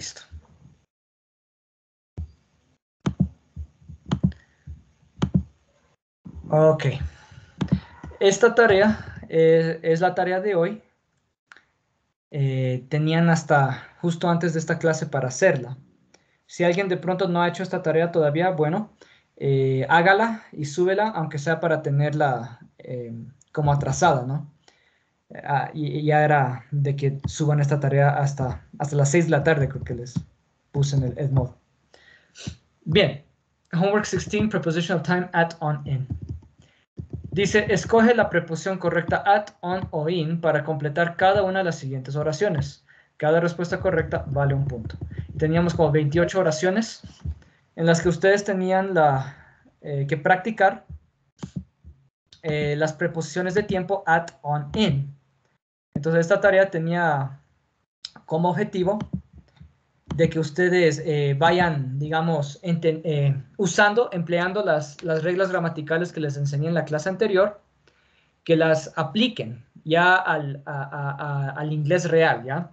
listo. Ok. Esta tarea es la tarea de hoy. Tenían hasta justo antes de esta clase para hacerla. Si alguien de pronto no ha hecho esta tarea todavía, bueno, hágala y súbela, aunque sea para tenerla como atrasada, ¿no? Y ya era de que suban esta tarea hasta las 6 de la tarde, creo que les puse en el Edmodo. Bien, homework 16, prepositional time, at, on, in. Dice, escoge la preposición correcta at, on o in para completar cada una de las siguientes oraciones. Cada respuesta correcta vale un punto. Teníamos como 28 oraciones en las que ustedes tenían que practicar las preposiciones de tiempo at, on, in. Entonces esta tarea tenía como objetivo de que ustedes vayan, digamos, empleando las reglas gramaticales que les enseñé en la clase anterior, que las apliquen ya al inglés real, ¿ya?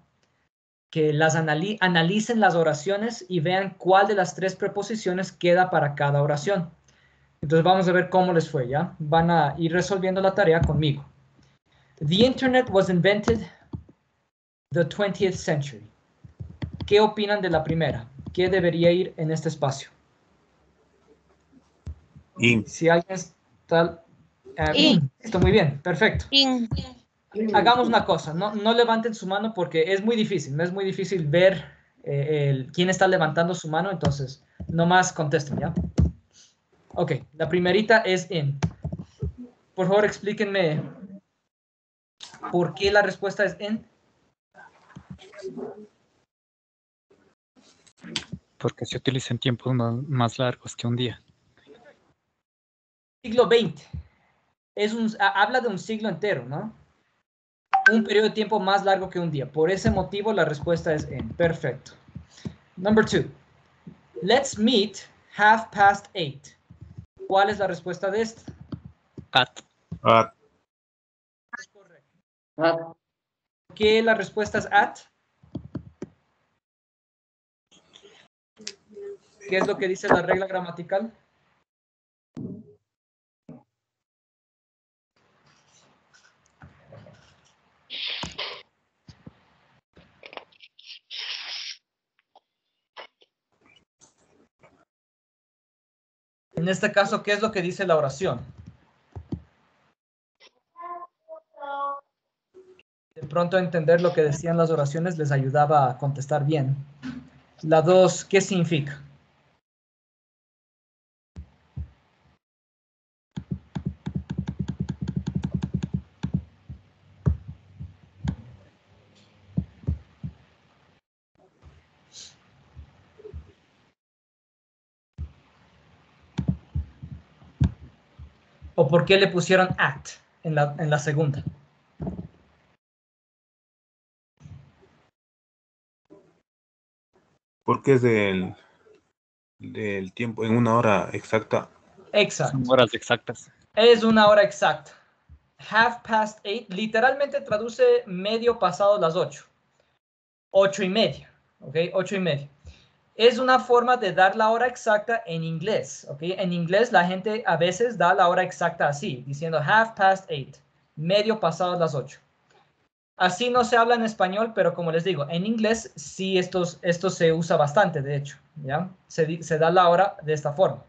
Que las analicen las oraciones y vean cuál de las 3 preposiciones queda para cada oración. Entonces vamos a ver cómo les fue, ¿ya? Van a ir resolviendo la tarea conmigo. The Internet was invented the 20th century. ¿Qué opinan de la primera? ¿Qué debería ir en este espacio? In. Si alguien está... in. Listo, muy bien, perfecto. In. Hagamos una cosa, no levanten su mano porque es muy difícil, no es muy difícil ver quién está levantando su mano, entonces nomás contesten, ¿ya? Ok, la primerita es in. Por favor, explíquenme por qué la respuesta es in. Porque se utiliza en tiempos más largos que un día. Siglo XX. Habla de un siglo entero, ¿no? Un periodo de tiempo más largo que un día. Por ese motivo, la respuesta es in. Perfecto. Number 2. Let's meet 8:30. ¿Cuál es la respuesta de esta? At. At. Es correcto. ¿Por qué la respuesta es at? ¿Qué es lo que dice la regla gramatical? En este caso, ¿qué es lo que dice la oración? De pronto entender lo que decían las oraciones les ayudaba a contestar bien. La 2, ¿qué significa? ¿O por qué le pusieron at en la segunda? Porque es del tiempo, en una hora exacta. Exacto. Son horas exactas. Es una hora exacta. 8:30 literalmente traduce medio pasado las 8. 8:30. ¿Ok? 8:30. Es una forma de dar la hora exacta en inglés. ¿Ok? En inglés la gente a veces da la hora exacta así, diciendo 8:30. Medio pasado las 8. Así no se habla en español, pero como les digo, en inglés sí esto se usa bastante, de hecho, ¿ya? Se da la hora de esta forma.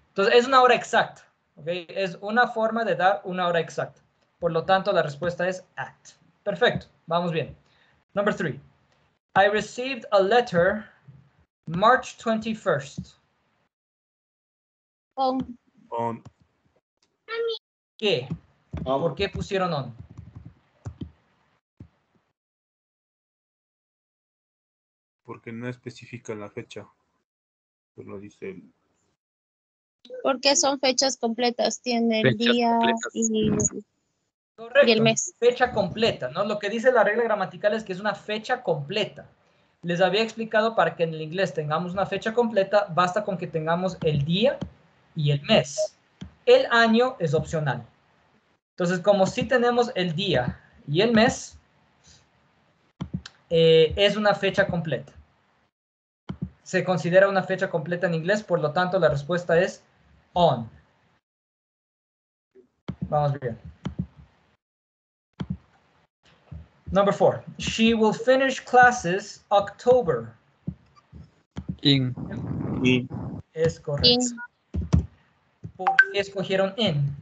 Entonces, es una hora exacta, ¿ok? Es una forma de dar una hora exacta. Por lo tanto, la respuesta es at. Perfecto, vamos bien. Number 3. I received a letter March 21st. On. On. ¿Qué? ¿Por qué pusieron on? Porque no especifica la fecha. Solo dice el... Porque son fechas completas. Tiene el Fechas día completas. y el mes. Fecha completa, ¿no? Lo que dice la regla gramatical es que es una fecha completa. Les había explicado para que en el inglés tengamos una fecha completa, basta con que tengamos el día y el mes. El año es opcional. Entonces, como sí tenemos el día y el mes, es una fecha completa. se considera una fecha completa en inglés, por lo tanto la respuesta es on. Vamos bien. Number 4. She will finish classes October. In. Y Es correcto. ¿Por qué escogieron in?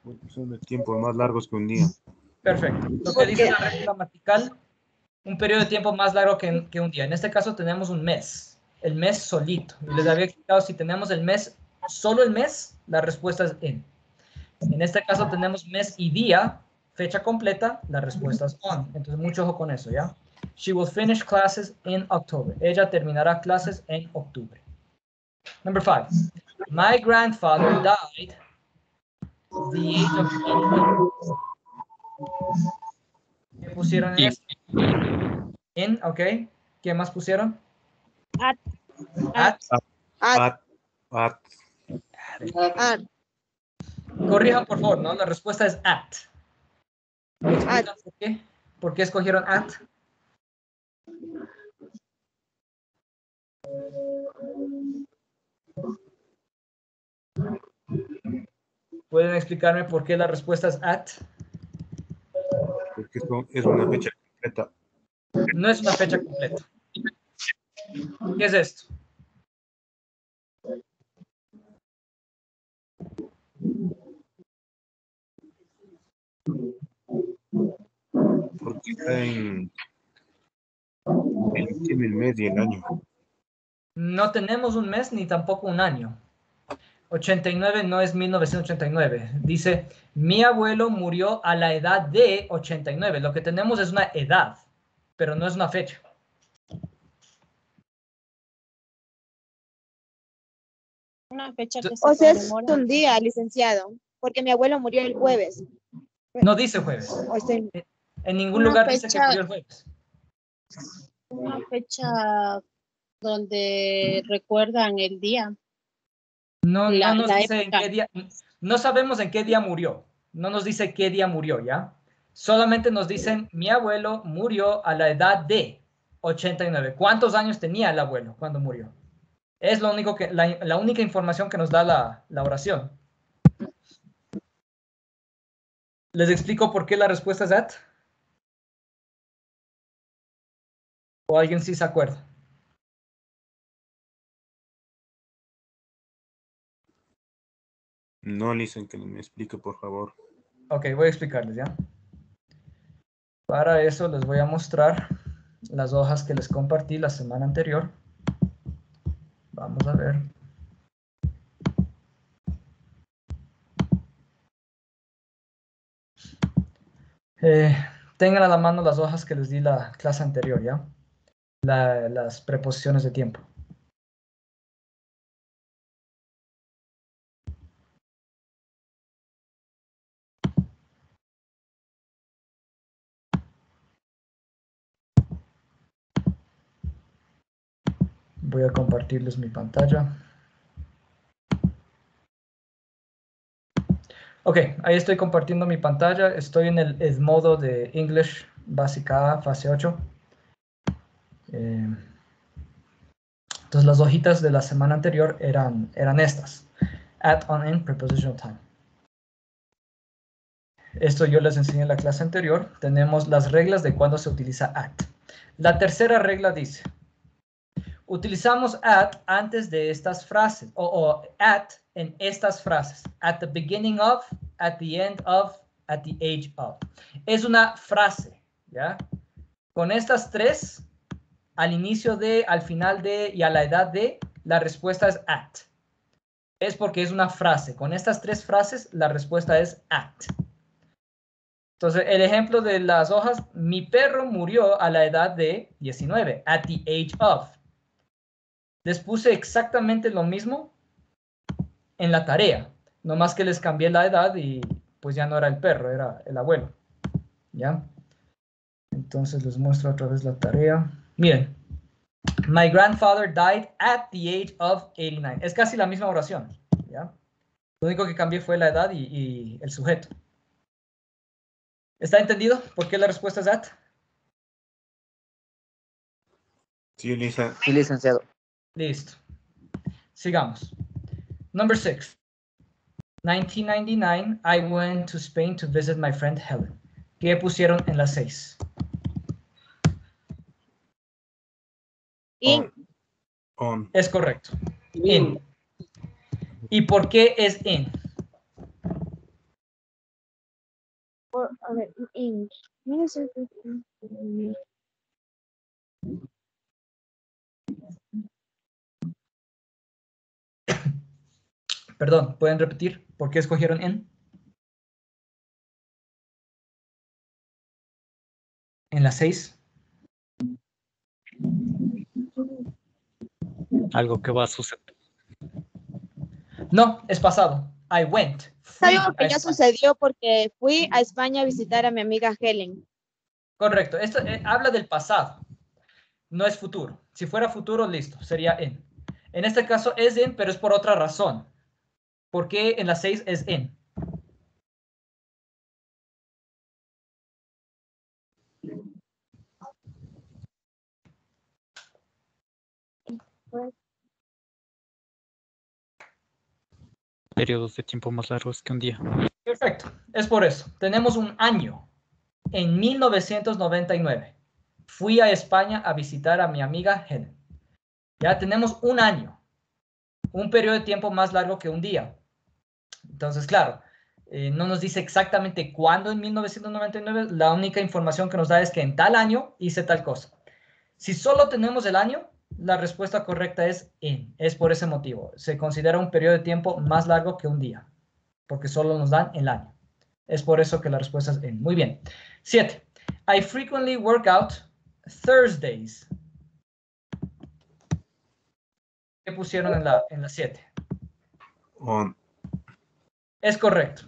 porque son de tiempos más largos que un día. Perfecto. Lo que dice la regla gramatical, un periodo de tiempo más largo que un día. En este caso tenemos un mes, el mes solito. Y les había explicado, si tenemos el mes, solo el mes, la respuesta es in. En este caso tenemos mes y día, fecha completa, la respuesta es on. Entonces mucho ojo con eso, ¿ya? She will finish classes in October. Ella terminará clases en octubre. Number 5. My grandfather died at the age of 89. ¿Qué pusieron en In. esto? In, ok. ¿Qué más pusieron? At. At. At, at. At. Corrijan, por favor, ¿no? La respuesta es at. ¿Me explican por qué? ¿Por qué escogieron at? ¿Pueden explicarme por qué la respuesta es at? Porque es una fecha completa. No es una fecha completa. ¿Qué es esto? Porque está en el mes y el año. No tenemos un mes ni tampoco un año. 89 no es 1989. Dice, mi abuelo murió a la edad de 89. Lo que tenemos es una edad, pero no es una fecha. Una fecha que O se sea, es conmemora. un día, licenciado, porque mi abuelo murió el jueves. No dice jueves. O estoy- En ningún Una lugar dice que fecha- murió el jueves. Una fecha donde recuerdan el día. No, La- no nos la dice en época. qué día. No sabemos en qué día murió. No nos dice qué día murió, ¿ya? Solamente nos dicen, mi abuelo murió a la edad de 89. ¿Cuántos años tenía el abuelo cuando murió? Es lo único que, la única información que nos da la oración. ¿Les explico por qué la respuesta es at? ¿O alguien sí se acuerda? No, dicen que me explique, por favor. Ok, voy a explicarles, ¿ya? Para eso les voy a mostrar las hojas que les compartí la semana anterior. Vamos a ver. Tengan a la mano las hojas que les di la clase anterior, ¿ya? Las preposiciones de tiempo. Voy a compartirles mi pantalla. Ok, ahí estoy compartiendo mi pantalla. Estoy en el modo de English básica A, fase 8. Entonces las hojitas de la semana anterior eran estas. At, on, in, prepositional time. Esto yo les enseñé en la clase anterior. Tenemos las reglas de cuándo se utiliza at. La tercera regla dice, utilizamos at antes de estas frases, o at en estas frases. At the beginning of, at the end of, at the age of. Es una frase, ¿ya? Con estas tres, al inicio de, al final de y a la edad de, la respuesta es at. Es porque es una frase. Con estas tres frases, la respuesta es at. Entonces, el ejemplo de las hojas, mi perro murió a la edad de 19, at the age of. Les puse exactamente lo mismo en la tarea, nomás que les cambié la edad y pues ya no era el perro, era el abuelo. ¿Ya? Entonces les muestro otra vez la tarea. Miren, my grandfather died at the age of 89. Es casi la misma oración. ¿Ya? Lo único que cambié fue la edad y el sujeto. ¿Está entendido por qué la respuesta es at? Sí, Lisa. Sí, licenciado. Listo. Sigamos. Number 6. 1999, I went to Spain to visit my friend Helen. ¿Qué pusieron en la 6? In. On. Es correcto. In. ¿Y por qué es in? A ver, in. Mira, Perdón, ¿pueden repetir por qué escogieron in? En la 6. Algo que va a suceder. No, es pasado. I went. Fui algo que a ya España. sucedió porque fui a España a visitar a mi amiga Helen. Correcto. Esto habla del pasado. No es futuro. Si fuera futuro, listo. Sería in. En este caso es in, pero es por otra razón. ¿Por qué en la 6 es in? Periodos de tiempo más largos que un día. Perfecto. Es por eso. Tenemos un año. En 1999. Fui a España a visitar a mi amiga Helen. Ya tenemos un año. Un periodo de tiempo más largo que un día. Entonces, claro, no nos dice exactamente cuándo en 1999. La única información que nos da es que en tal año hice tal cosa. Si solo tenemos el año, la respuesta correcta es in. Es por ese motivo. Se considera un periodo de tiempo más largo que un día, porque solo nos dan el año. Es por eso que la respuesta es in. Muy bien. 7. I frequently work out Thursdays. ¿Qué pusieron en la 7? On. Es correcto.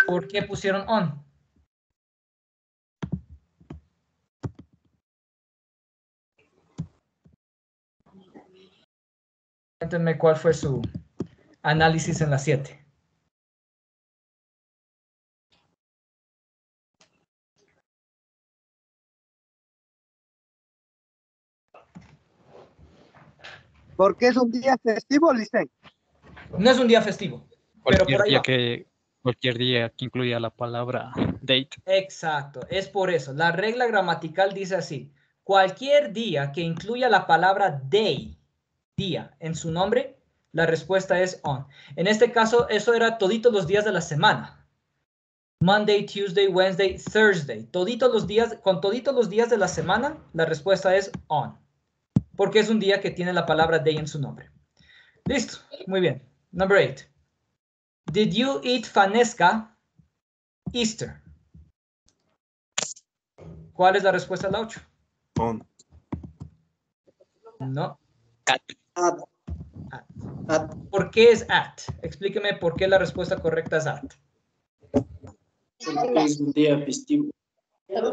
¿Por qué pusieron on? Cuéntenme cuál fue su análisis en la 7. Porque es un día festivo, Licey. No es un día festivo, pero por ahí va. Cualquier día que incluya la palabra date. Exacto, es por eso. La regla gramatical dice así. Cualquier día que incluya la palabra day, día, en su nombre, la respuesta es on. En este caso, eso era toditos los días de la semana. Monday, Tuesday, Wednesday, Thursday. Toditos los días, con toditos los días de la semana, la respuesta es on. Porque es un día que tiene la palabra day en su nombre. Listo, muy bien. Number 8. Did you eat fanesca Easter? ¿Cuál es la respuesta a la 8? On. No. At. At. ¿Por qué es at? Explíqueme por qué la respuesta correcta es at. Porque es un día festivo. Sí, algo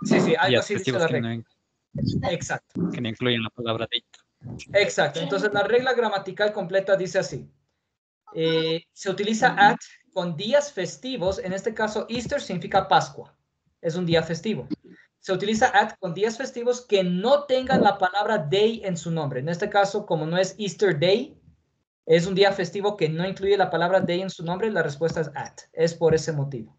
Días así dice festivos la que regla. Exacto. no incluyen la palabra date. Exacto. Entonces la regla gramatical completa dice así. Se utiliza at con días festivos. En este caso, Easter significa Pascua. Es un día festivo. Se utiliza at con días festivos que no tengan la palabra day en su nombre. En este caso, como no es Easter Day, es un día festivo que no incluye la palabra day en su nombre. La respuesta es at. Es por ese motivo.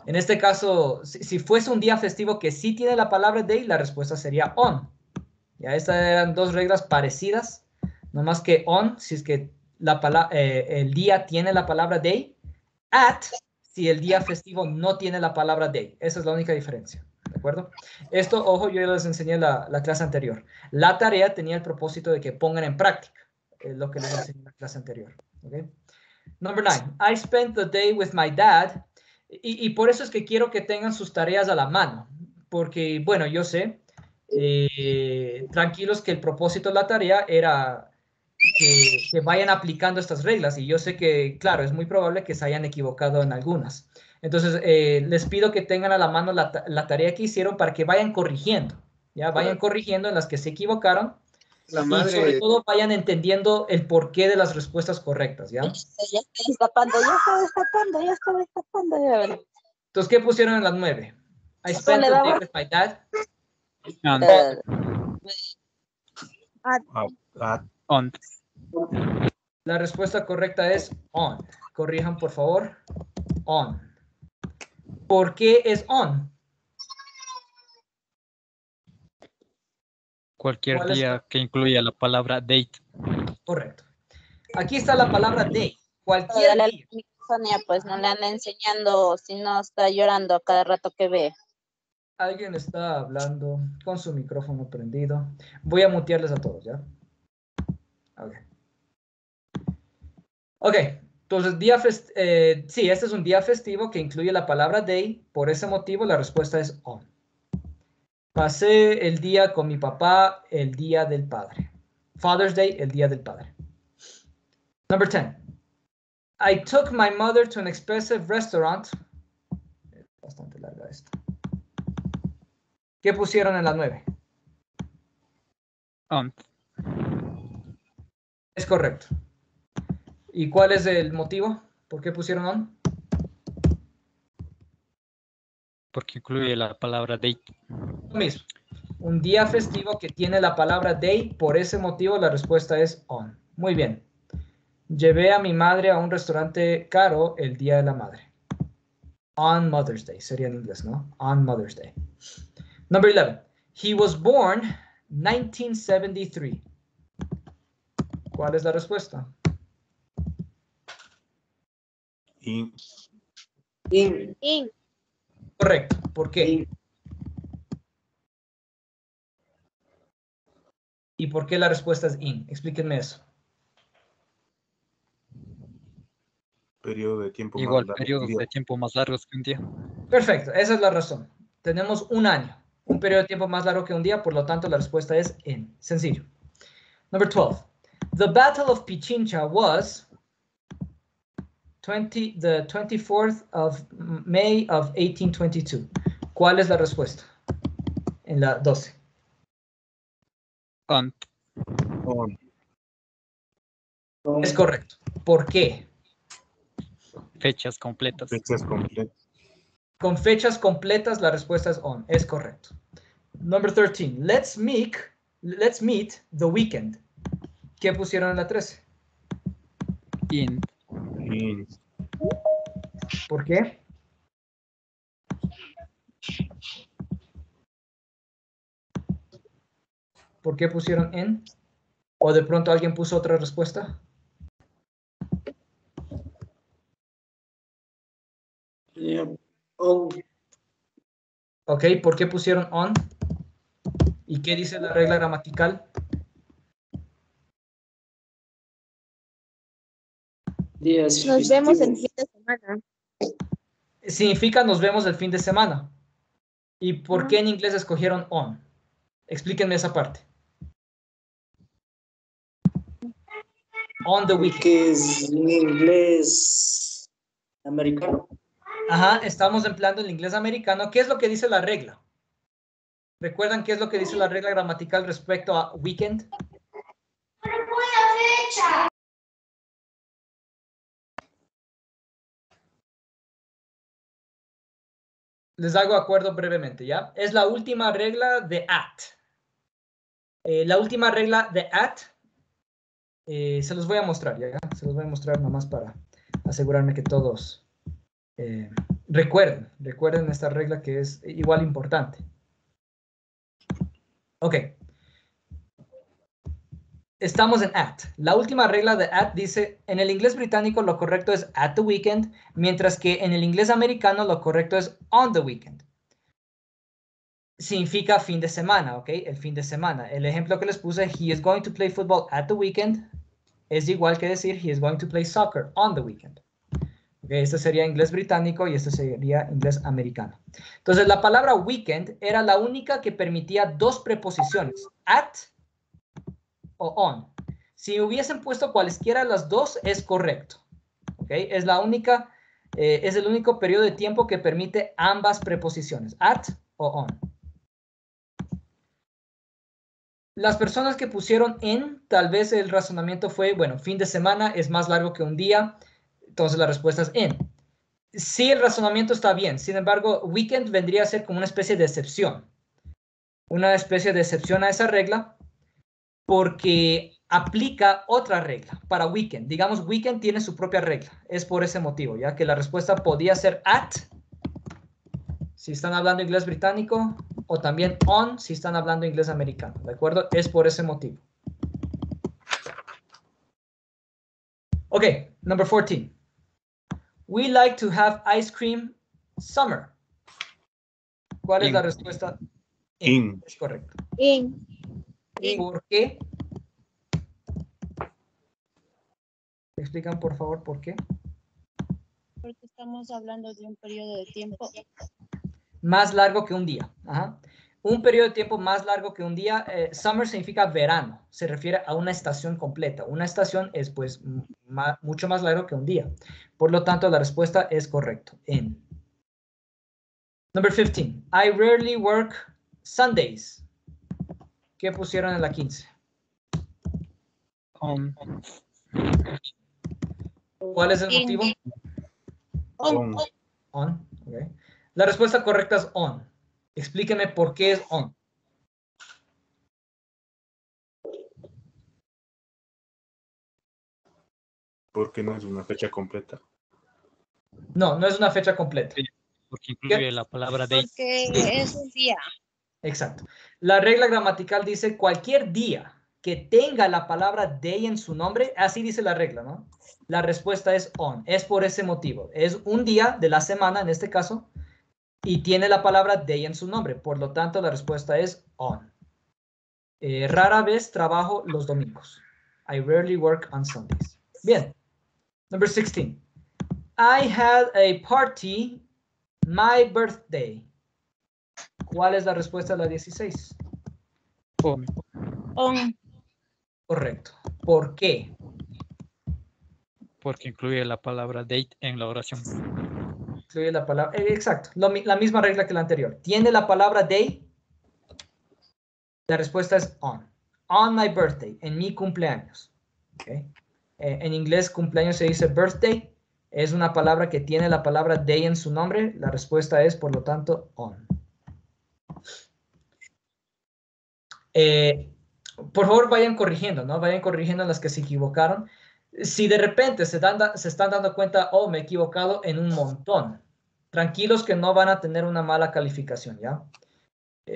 En este caso, si fuese un día festivo que sí tiene la palabra day, la respuesta sería on. Ya, estas eran dos reglas parecidas, no más que on, si es que el día tiene la palabra day, at, si el día festivo no tiene la palabra day. Esa es la única diferencia, ¿de acuerdo? Esto, ojo, yo ya les enseñé la clase anterior. La tarea tenía el propósito de que pongan en práctica lo que les enseñé en la clase anterior. ¿Okay? Number 9, I spent the day with my dad. Y por eso es que quiero que tengan sus tareas a la mano, porque, bueno, yo sé, tranquilos que el propósito de la tarea era que vayan aplicando estas reglas, y yo sé que, claro, es muy probable que se hayan equivocado en algunas. Entonces, les pido que tengan a la mano la tarea que hicieron para que vayan corrigiendo, ¿ya? Vayan corrigiendo en las que se equivocaron. Y sobre todo vayan entendiendo el porqué de las respuestas correctas, ¿ya? Ya está destapando. Entonces, ¿qué pusieron en las 9? I spent the day with my dad. And, on. La respuesta correcta es on. Corrijan, por favor. On. ¿Por qué es on? Cualquier ¿Cuál es día que incluya la palabra date. Correcto. Aquí está la palabra day. Cualquier Dale a la día. microfonía, pues no le anda enseñando, si no está llorando a cada rato que ve. Alguien está hablando con su micrófono prendido. Voy a mutearles a todos, ¿ya? Ok. Ok. Entonces, sí, este es un día festivo que incluye la palabra day. Por ese motivo, la respuesta es on. Pasé el día con mi papá el día del padre. Father's Day, el día del padre. Number 10. I took my mother to an expensive restaurant. Bastante larga esta. ¿Qué pusieron en la 9? On. Es correcto. ¿Y cuál es el motivo? ¿Por qué pusieron on? Porque incluye la palabra date. Lo mismo. Un día festivo que tiene la palabra day. Por ese motivo, la respuesta es on. Muy bien. Llevé a mi madre a un restaurante caro el día de la madre. On Mother's Day. Sería en inglés, ¿no? On Mother's Day. Number 11. He was born 1973. ¿Cuál es la respuesta? In. In. Correcto. ¿Por qué? ¿Y por qué la respuesta es in? Explíquenme eso. Periodo de tiempo más Igual, largo. periodos Día. de tiempo más largos que un día. Perfecto, esa es la razón. Tenemos un año, un periodo de tiempo más largo que un día, por lo tanto la respuesta es in. Sencillo. Number 12. The Battle of Pichincha was the 24th of May of 1822. ¿Cuál es la respuesta? En la 12. On. On. Es correcto. ¿Por qué? Fechas completas. Fechas completas. Con fechas completas la respuesta es on. Es correcto. Number 13. Let's meet the weekend. ¿Qué pusieron en la 13? In. In. ¿Por qué? ¿Por qué pusieron en? ¿O de pronto alguien puso otra respuesta? Ok, ¿por qué pusieron on? ¿Y qué dice la regla gramatical? Nos vemos el fin de semana. Significa nos vemos el fin de semana. ¿Y por qué en inglés escogieron on? Explíquenme esa parte. On the weekend. Que es en inglés americano. Ajá, estamos empleando el inglés americano. ¿Qué es lo que dice la regla? ¿Recuerdan qué es lo que dice la regla gramatical respecto a weekend? Les hago acuerdo brevemente, ¿ya? Es la última regla de at. La última regla de at, se los voy a mostrar, ¿ya? Se los voy a mostrar nomás para asegurarme que todos recuerden esta regla que es igual importante. Ok. Estamos en at. La última regla de at dice, en el inglés británico lo correcto es at the weekend, mientras que en el inglés americano lo correcto es on the weekend. Significa fin de semana, ¿ok? El fin de semana. El ejemplo que les puse, he is going to play football at the weekend, es igual que decir he is going to play soccer on the weekend. Okay, este sería inglés británico y este sería inglés americano. Entonces, la palabra weekend era la única que permitía dos preposiciones, at o on. Si hubiesen puesto cualesquiera de las dos, es correcto. Okay, es la única, es el único periodo de tiempo que permite ambas preposiciones, at o on. Las personas que pusieron en, tal vez el razonamiento fue, bueno, fin de semana es más largo que un día, entonces la respuesta es en. Sí, el razonamiento está bien, sin embargo, weekend vendría a ser como una especie de excepción. Una especie de excepción a esa regla porque aplica otra regla para weekend. Digamos, weekend tiene su propia regla. Es por ese motivo, ya que la respuesta podía ser at, si están hablando inglés británico, o también on, si están hablando inglés americano. ¿De acuerdo? Es por ese motivo. Ok, number 14. We like to have ice cream summer. ¿Cuál es la respuesta? In. Es correcto. In. ¿Por qué? ¿Me explican, por favor, por qué? Porque estamos hablando de un periodo de tiempo. Más largo que un día. Ajá. Un periodo de tiempo más largo que un día. Summer significa verano. Se refiere a una estación completa. Una estación es pues mucho más largo que un día. Por lo tanto, la respuesta es correcto. In. Number 15. I rarely work Sundays. ¿Qué pusieron en la 15? ¿Cuál es el motivo? On. On. Okay. La respuesta correcta es on. Explíqueme por qué es on. Porque no es una fecha completa. No, no es una fecha completa. Porque incluye la palabra date. Porque es un día. Exacto. La regla gramatical dice cualquier día que tenga la palabra day en su nombre, así dice la regla, ¿no? La respuesta es on. Es por ese motivo. Es un día de la semana, en este caso, y tiene la palabra day en su nombre. Por lo tanto, la respuesta es on. Rara vez trabajo los domingos. I rarely work on Sundays. Bien. Number 16. I had a party my birthday. ¿Cuál es la respuesta a la 16? On. On. Correcto. ¿Por qué? Porque incluye la palabra date en la oración. Incluye la palabra. Exacto. La misma regla que la anterior. ¿Tiene la palabra day? La respuesta es on. On my birthday. En mi cumpleaños. Okay. En inglés, cumpleaños se dice birthday. Es una palabra que tiene la palabra day en su nombre. La respuesta es, por lo tanto, on. Por favor, vayan corrigiendo, ¿no? Vayan corrigiendo las que se equivocaron. Si de repente se están dando cuenta, oh, me he equivocado en un montón, tranquilos que no van a tener una mala calificación, ¿ya?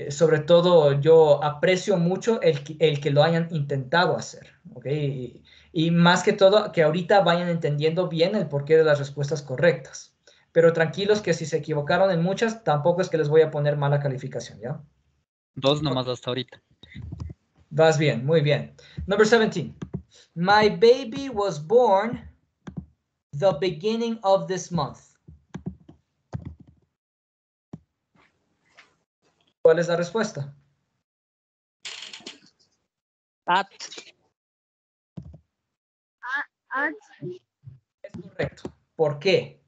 Sobre todo, yo aprecio mucho el que lo hayan intentado hacer, ¿ok? Y más que todo, que ahorita vayan entendiendo bien el porqué de las respuestas correctas. Pero tranquilos que si se equivocaron en muchas, tampoco es que les voy a poner mala calificación, ¿ya? 2 nomás hasta ahorita. Vas bien, muy bien. Number 17. My baby was born the beginning of this month. ¿Cuál es la respuesta? At. Es correcto. ¿Por qué?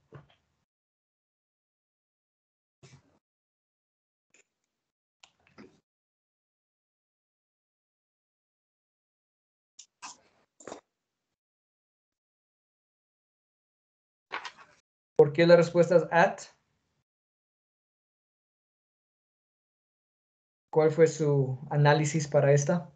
¿Por qué la respuesta es at? ¿Cuál fue su análisis para esta?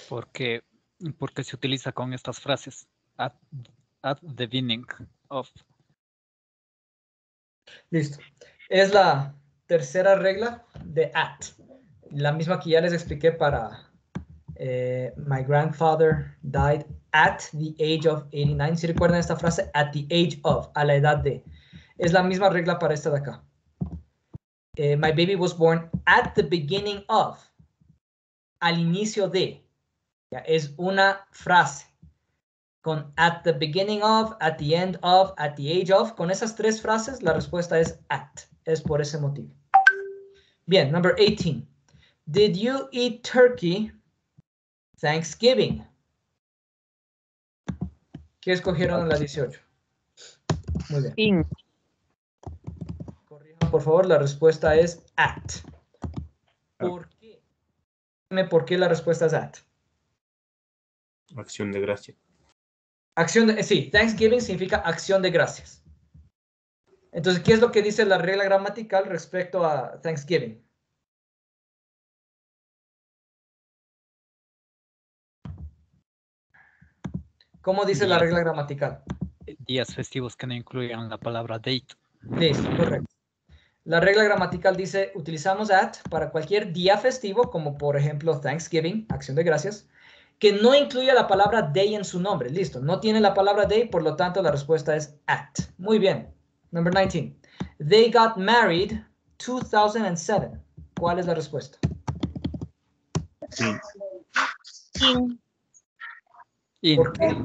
Porque se utiliza con estas frases. At the beginning of. Listo. Es la tercera regla de at. La misma que ya les expliqué para my grandfather died at the age of 89. ¿Sí recuerdan esta frase? At the age of, a la edad de. Es la misma regla para esta de acá. My baby was born at the beginning of. Al inicio de. Ya, es una frase. Con at the beginning of, at the end of, at the age of. Con esas tres frases, la respuesta es at. Es por ese motivo. Bien, number 18. Did you eat turkey Thanksgiving? ¿Qué escogieron en la 18? Muy bien. In. Corrijan, por favor, la respuesta es at. ¿Por qué? Dime por qué la respuesta es at. Acción de gracia. Sí, Thanksgiving significa acción de gracias. Entonces, ¿qué es lo que dice la regla gramatical respecto a Thanksgiving? ¿Cómo dice la regla gramatical? Días festivos que no incluyan la palabra date. Listo, correcto. La regla gramatical dice, utilizamos at para cualquier día festivo, como por ejemplo Thanksgiving, acción de gracias, que no incluya la palabra day en su nombre. Listo, no tiene la palabra day, por lo tanto la respuesta es at. Muy bien. Number 19. They got married 2007. ¿Cuál es la respuesta? Sí. In. In. ¿Por qué?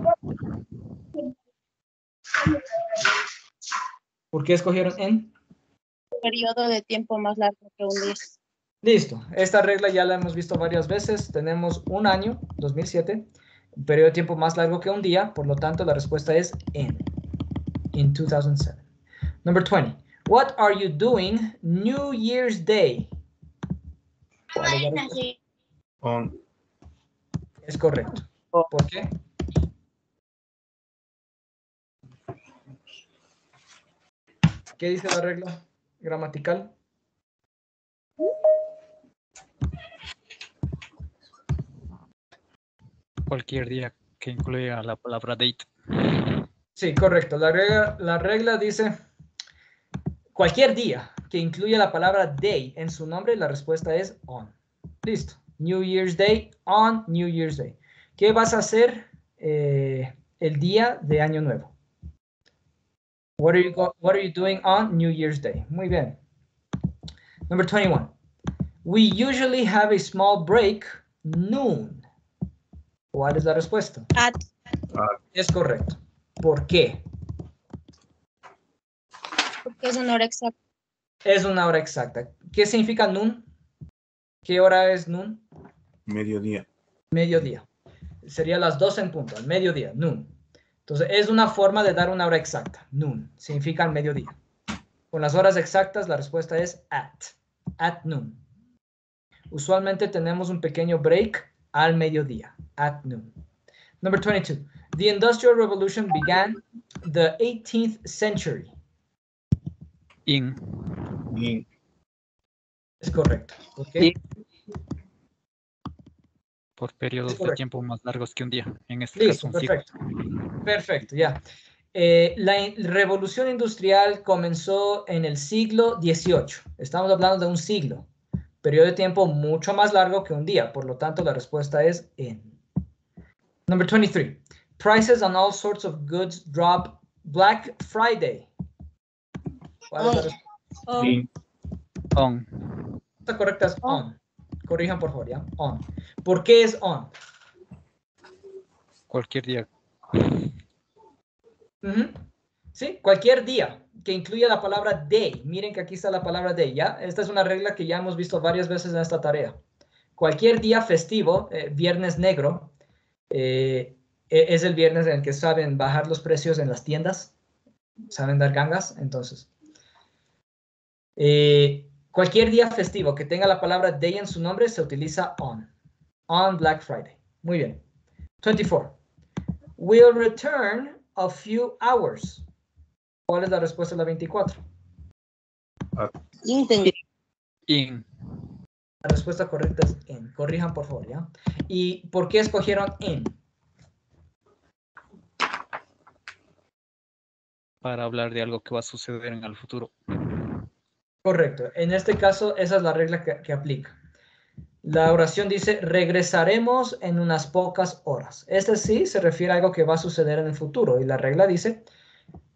¿Por qué escogieron en? Periodo de tiempo más largo que un día. Listo, esta regla ya la hemos visto varias veces. Tenemos un año, 2007, un periodo de tiempo más largo que un día, por lo tanto la respuesta es in 2007. Number 20. What are you doing New Year's Day? ¿Cuál es la respuesta? On. Es correcto. ¿Por qué? ¿Qué dice la regla gramatical? Cualquier día que incluya la palabra date. Sí, correcto. La regla dice cualquier día que incluya la palabra day en su nombre, la respuesta es on. Listo. New Year's Day, on New Year's Day. ¿Qué vas a hacer el día de Año Nuevo? What are you doing on New Year's Day? Muy bien. Number 21. We usually have a small break noon. ¿Cuál es la respuesta? At. Es correcto. ¿Por qué? Porque es una hora exacta. Es una hora exacta. ¿Qué significa noon? ¿Qué hora es noon? Mediodía. Mediodía. Sería las 12 en punto, al mediodía, noon. Entonces, es una forma de dar una hora exacta. Noon significa al mediodía. Con las horas exactas, la respuesta es at noon. Usualmente tenemos un pequeño break al mediodía, at noon. Number 22. The Industrial Revolution began the 18th century. In. In. Es correcto. ¿Por qué? Sí. Por periodos Es de correcto. tiempo más largos que un día. En este Listo, caso, un ciclo. perfecto. Perfecto, ya. La revolución industrial comenzó en el siglo XVIII. Estamos hablando de un siglo. Periodo de tiempo mucho más largo que un día. Por lo tanto, la respuesta es in. Number 23. Prices on all sorts of goods drop Black Friday. ¿Cuál es la respuesta? In. On. La respuesta correcta es on. Corrijan, por favor, ¿ya? On. ¿Por qué es on? Cualquier día. Sí, cualquier día que incluya la palabra day. Miren que aquí está la palabra day, ¿ya? Esta es una regla que ya hemos visto varias veces en esta tarea. Cualquier día festivo, viernes negro, es el viernes en el que saben bajar los precios en las tiendas, saben dar gangas, entonces. Cualquier día festivo que tenga la palabra day en su nombre se utiliza on Black Friday. Muy bien. 24. We'll return a few hours. ¿Cuál es la respuesta de la 24? In. La respuesta correcta es in. Corrijan, por favor, ¿ya? ¿Y por qué escogieron in? Para hablar de algo que va a suceder en el futuro. Correcto. En este caso, esa es la regla que aplica. La oración dice, regresaremos en unas pocas horas. Este sí se refiere a algo que va a suceder en el futuro. Y la regla dice,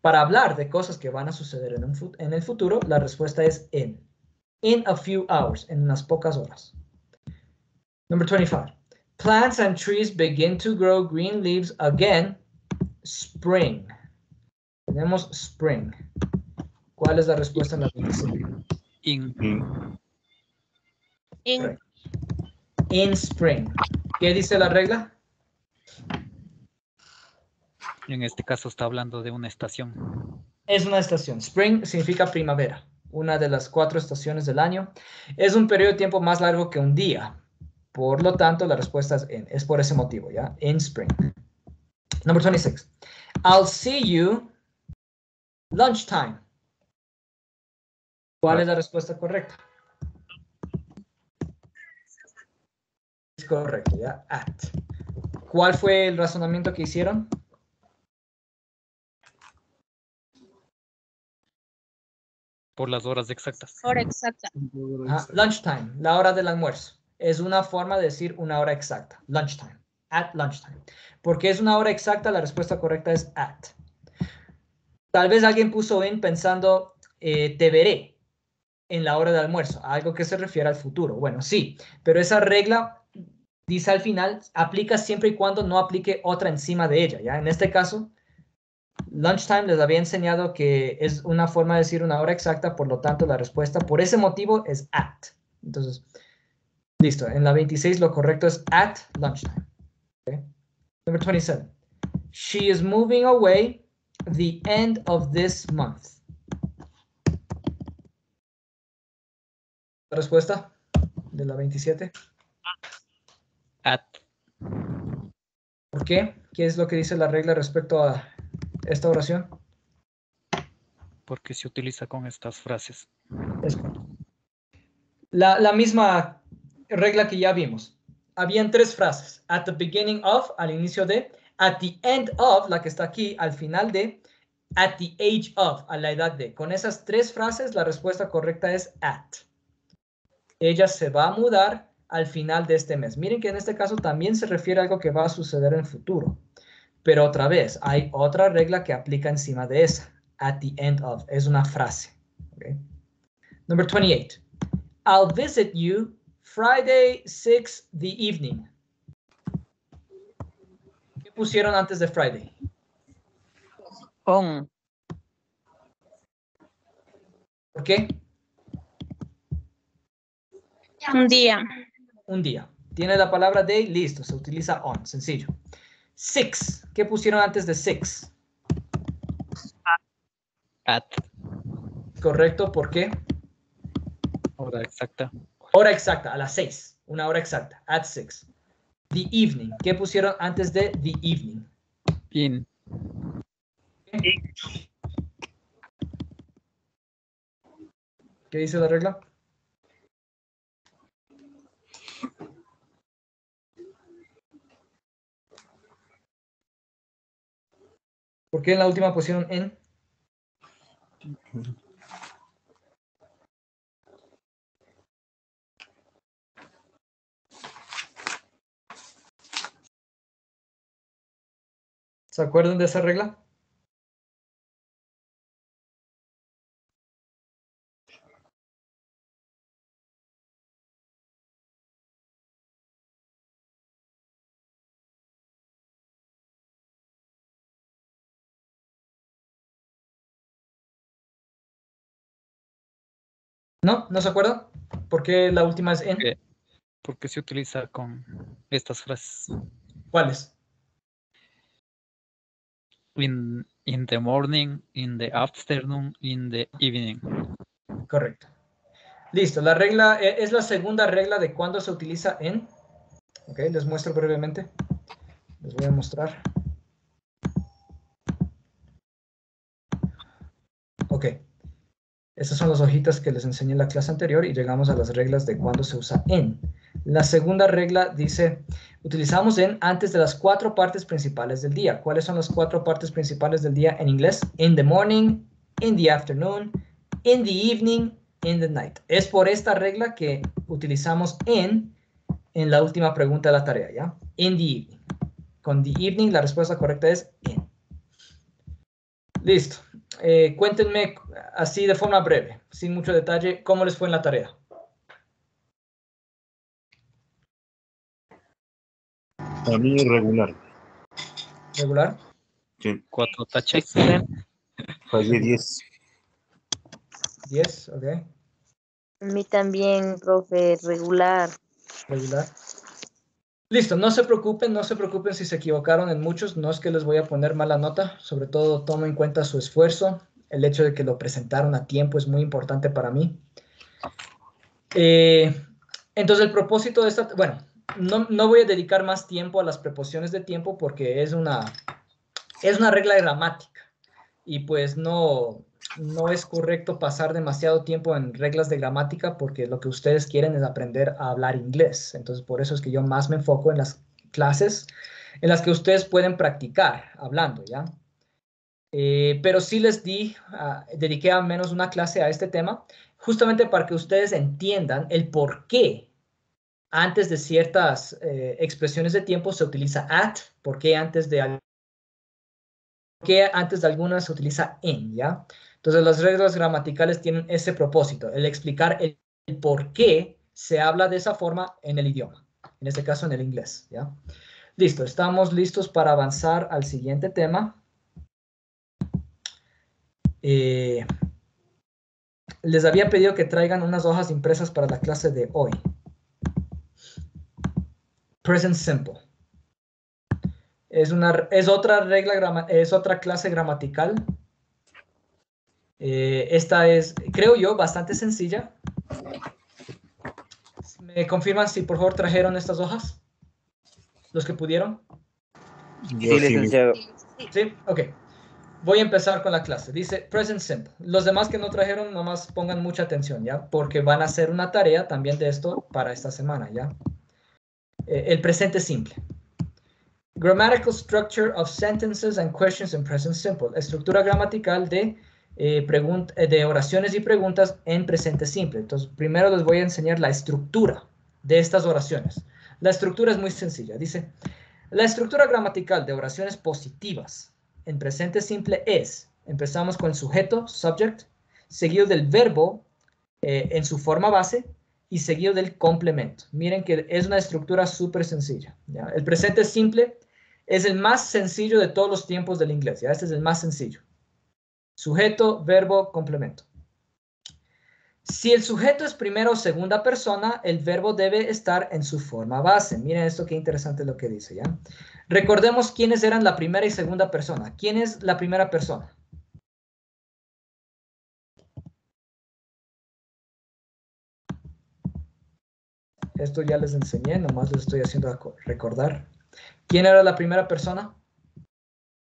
para hablar de cosas que van a suceder en el futuro, la respuesta es in. In a few hours, en unas pocas horas. Number 25. Plants and trees begin to grow green leaves again. Spring. Tenemos spring. ¿Cuál es la respuesta en la 25? In. In. In. In spring. ¿Qué dice la regla? En este caso está hablando de una estación. Es una estación. Spring significa primavera, una de las 4 estaciones del año. Es un periodo de tiempo más largo que un día. Por lo tanto, la respuesta es in. Es por ese motivo, ¿ya? In spring. Number 26. I'll see you lunchtime. ¿Cuál es la respuesta correcta? Es correcto, ¿ya? At. ¿Cuál fue el razonamiento que hicieron? Por las horas exactas. Hora exacta. Lunchtime, la hora del almuerzo. Es una forma de decir una hora exacta. Lunchtime. At lunchtime. Porque es una hora exacta, la respuesta correcta es at. Tal vez alguien puso in pensando, te veré en la hora de almuerzo. Algo que se refiere al futuro. Bueno, sí, pero esa regla dice al final, aplica siempre y cuando no aplique otra encima de ella. ¿Ya? En este caso, lunchtime les había enseñado que es una forma de decir una hora exacta, por lo tanto la respuesta por ese motivo es at. Entonces, listo. En la 26 lo correcto es at lunchtime. Okay. Number 27. She is moving away the end of this month. ¿La respuesta de la 27? At. ¿Por qué? ¿Qué es lo que dice la regla respecto a esta oración? Porque se utiliza con estas frases. Es correcto. La misma regla que ya vimos. Habían 3 frases. At the beginning of, al inicio de. At the end of, la que está aquí, al final de. At the age of, a la edad de. Con esas 3 frases, la respuesta correcta es at. Ella se va a mudar al final de este mes. Miren que en este caso también se refiere a algo que va a suceder en el futuro. Pero otra vez, hay otra regla que aplica encima de esa. At the end of, es una frase. Okay. Number 28. I'll visit you Friday 6 the evening. ¿Qué pusieron antes de Friday? On. ¿Por qué? Un día. Un día. Tiene la palabra day, listo, se utiliza on, sencillo. 6. ¿Qué pusieron antes de 6? At. Correcto, ¿por qué? Hora exacta. Hora exacta, a las 6. Una hora exacta, at 6. The evening. ¿Qué pusieron antes de the evening? In. ¿Qué dice la regla? ¿Por qué en la última pusieron en? ¿Se acuerdan de esa regla? ¿No? ¿No se acuerdan? ¿Por qué la última es en? Porque se utiliza con estas frases. ¿Cuáles? In the morning, in the afternoon, in the evening. Correcto. Listo, la regla es la segunda regla de cuándo se utiliza en. Ok, les muestro brevemente. Les voy a mostrar. Ok. Estas son las hojitas que les enseñé en la clase anterior y llegamos a las reglas de cuándo se usa en. La segunda regla dice, utilizamos en antes de las 4 partes principales del día. ¿Cuáles son las 4 partes principales del día en inglés? In the morning, in the afternoon, in the evening, in the night. Es por esta regla que utilizamos en la última pregunta de la tarea, ¿ya? In the evening. Con the evening la respuesta correcta es in. Listo. Cuéntenme así de forma breve, sin mucho detalle, cómo les fue en la tarea. A mí regular. ¿Regular? Sí. 4 taches. Excelente. Fallé 10. 10, ok. A mí también, profe, regular. Regular. Listo, no se preocupen si se equivocaron en muchos, no es que les voy a poner mala nota, sobre todo tomo en cuenta su esfuerzo. El hecho de que lo presentaron a tiempo es muy importante para mí. Entonces, el propósito de esta... Bueno, no voy a dedicar más tiempo a las preposiciones de tiempo porque es una regla de gramática. Y pues no es correcto pasar demasiado tiempo en reglas de gramática porque lo que ustedes quieren es aprender a hablar inglés. Entonces, por eso es que yo más me enfoco en las clases en las que ustedes pueden practicar hablando, ¿ya? Pero sí les dediqué al menos una clase a este tema, justamente para que ustedes entiendan el por qué antes de ciertas expresiones de tiempo se utiliza at, por qué antes de algunas se utiliza en, ¿ya? Entonces, las reglas gramaticales tienen ese propósito, el explicar el por qué se habla de esa forma en el idioma, en este caso en el inglés, ¿ya? Listo, estamos listos para avanzar al siguiente tema. Les había pedido que traigan unas hojas impresas para la clase de hoy. Present simple. Es otra clase gramatical. Esta es, creo yo, bastante sencilla. ¿Me confirman si por favor trajeron estas hojas? ¿Los que pudieron? Yo sí, licenciado. Sí, ok. Voy a empezar con la clase. Dice present simple. Los demás que no trajeron, nomás pongan mucha atención, ¿ya? Porque van a hacer una tarea también de esto para esta semana, ¿ya? El presente simple. Grammatical structure of sentences and questions in present simple. Estructura gramatical de oraciones y preguntas en presente simple. Entonces, primero les voy a enseñar la estructura de estas oraciones. La estructura es muy sencilla. Dice, la estructura gramatical de oraciones positivas en presente simple es, empezamos con el sujeto, subject, seguido del verbo en su forma base y seguido del complemento. Miren que es una estructura súper sencilla, ¿ya? El presente simple es el más sencillo de todos los tiempos del inglés, ¿ya? Este es el más sencillo. Sujeto, verbo, complemento. Si el sujeto es primera o segunda persona, el verbo debe estar en su forma base. Miren esto, qué interesante lo que dice, ¿ya? Recordemos quiénes eran la primera y segunda persona. ¿Quién es la primera persona? Esto ya les enseñé, nomás les estoy haciendo recordar. ¿Quién era la primera persona?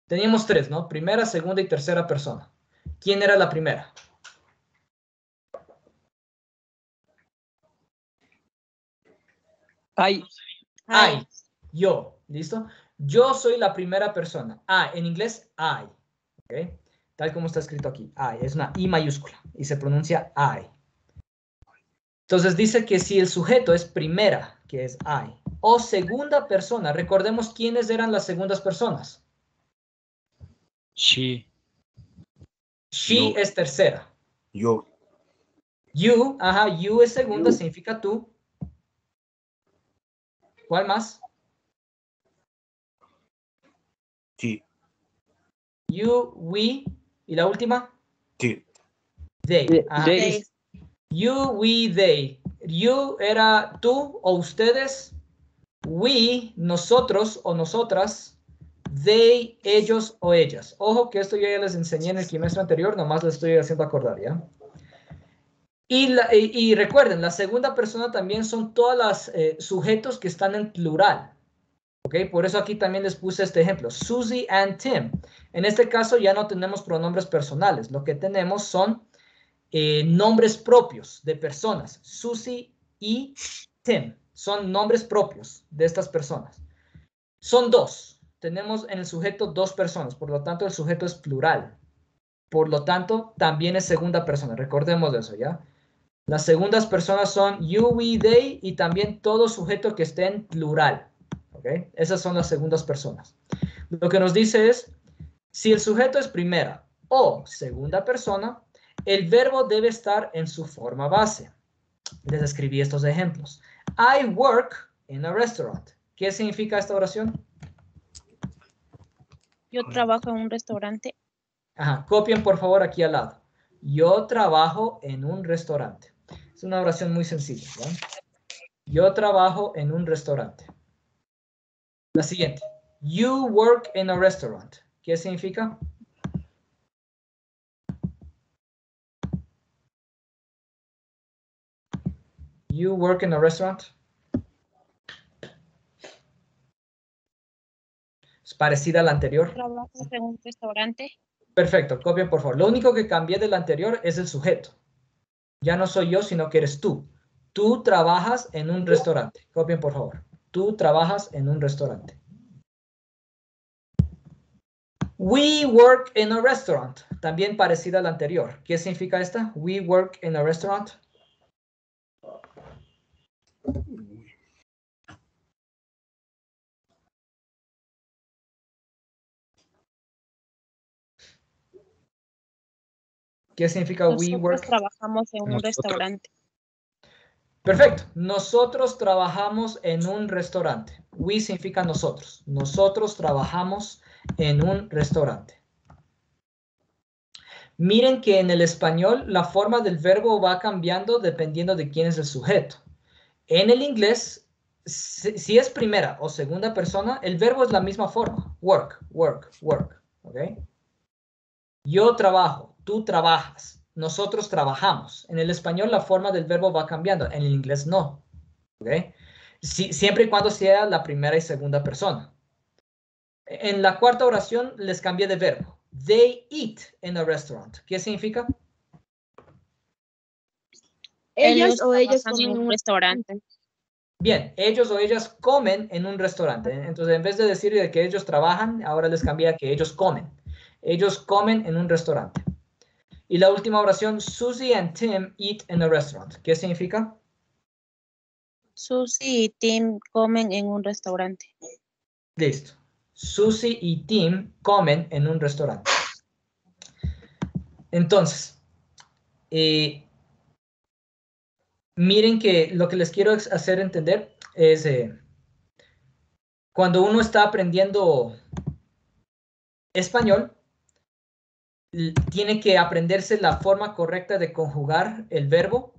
Teníamos tres, ¿no? Primera, segunda y tercera persona. ¿Quién era la primera? I. I. Yo. ¿Listo? Yo soy la primera persona. I. En inglés, I. ¿Ok? Tal como está escrito aquí. I. Es una I mayúscula. Y se pronuncia I. Entonces dice que si el sujeto es primera, que es I, o segunda persona, recordemos quiénes eran las segundas personas. She. She Yo. es tercera. Yo. You, ajá, you es segunda, significa tú. ¿Cuál más? Sí. You, we, y la última, Sí. they. Ajá. They. You, we, they. You era tú o ustedes. We, nosotros o nosotras. They, ellos o ellas. Ojo que esto yo ya les enseñé en el trimestre anterior, nomás les estoy haciendo acordar, ¿ya? Y recuerden, la segunda persona también son todos los sujetos que están en plural. ¿Ok? Por eso aquí también les puse este ejemplo. Susie and Tim. En este caso ya no tenemos pronombres personales. Lo que tenemos son nombres propios de personas. Susie y Tim. Son nombres propios de estas personas. Son dos. Tenemos en el sujeto dos personas. Por lo tanto, el sujeto es plural. Por lo tanto, también es segunda persona. Recordemos eso, ¿ya? Las segundas personas son you, we, they y también todo sujeto que esté en plural. ¿Ok? Esas son las segundas personas. Lo que nos dice es, si el sujeto es primera o segunda persona, el verbo debe estar en su forma base. Les escribí estos ejemplos. I work in a restaurant. ¿Qué significa esta oración? Yo trabajo en un restaurante. Ajá, copien por favor aquí al lado. Yo trabajo en un restaurante. Es una oración muy sencilla, ¿verdad? Yo trabajo en un restaurante. La siguiente. You work in a restaurant. ¿Qué significa? You work in a restaurant. Es parecida a la anterior. ¿Trabajas en un restaurante? Perfecto, copien por favor. Lo único que cambié del anterior es el sujeto. Ya no soy yo, sino que eres tú. Tú trabajas en un restaurante. Copien por favor. Tú trabajas en un restaurante. We work in a restaurant. También parecida a la anterior. ¿Qué significa esta? We work in a restaurant. ¿Qué significa we Nosotros work? trabajamos en un Nosotros. restaurante. Perfecto. Nosotros trabajamos en un restaurante. We significa nosotros. Nosotros trabajamos en un restaurante. Miren que en el español la forma del verbo va cambiando dependiendo de quién es el sujeto. En el inglés, si es primera o segunda persona, el verbo es la misma forma. Work, work, work. ¿Ok? Yo trabajo, tú trabajas, nosotros trabajamos. En el español la forma del verbo va cambiando, en el inglés no. ¿Ok? Siempre y cuando sea la primera y segunda persona. En la cuarta oración les cambié de verbo. They eat in a restaurant. ¿Qué significa? Ellos o ellas trabajan comen en en un un restaurante. Bien, ellos o ellas comen en un restaurante. Entonces, en vez de decir de que ellos trabajan, ahora les cambié a que ellos comen. Ellos comen en un restaurante. Y la última oración, Susie and Tim eat in a restaurant. ¿Qué significa? Susie y Tim comen en un restaurante. Listo. Susie y Tim comen en un restaurante. Entonces, miren que lo que les quiero hacer entender es cuando uno está aprendiendo español, tiene que aprenderse la forma correcta de conjugar el verbo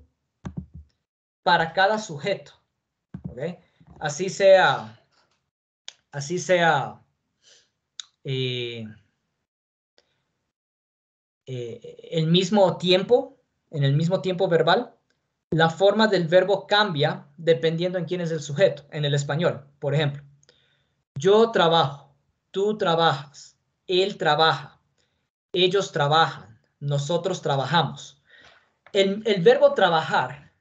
para cada sujeto. ¿Ok? Así sea el mismo tiempo, en el mismo tiempo verbal, la forma del verbo cambia dependiendo en quién es el sujeto. En el español, por ejemplo, yo trabajo, tú trabajas, él trabaja, ellos trabajan, nosotros trabajamos. El verbo trabajar,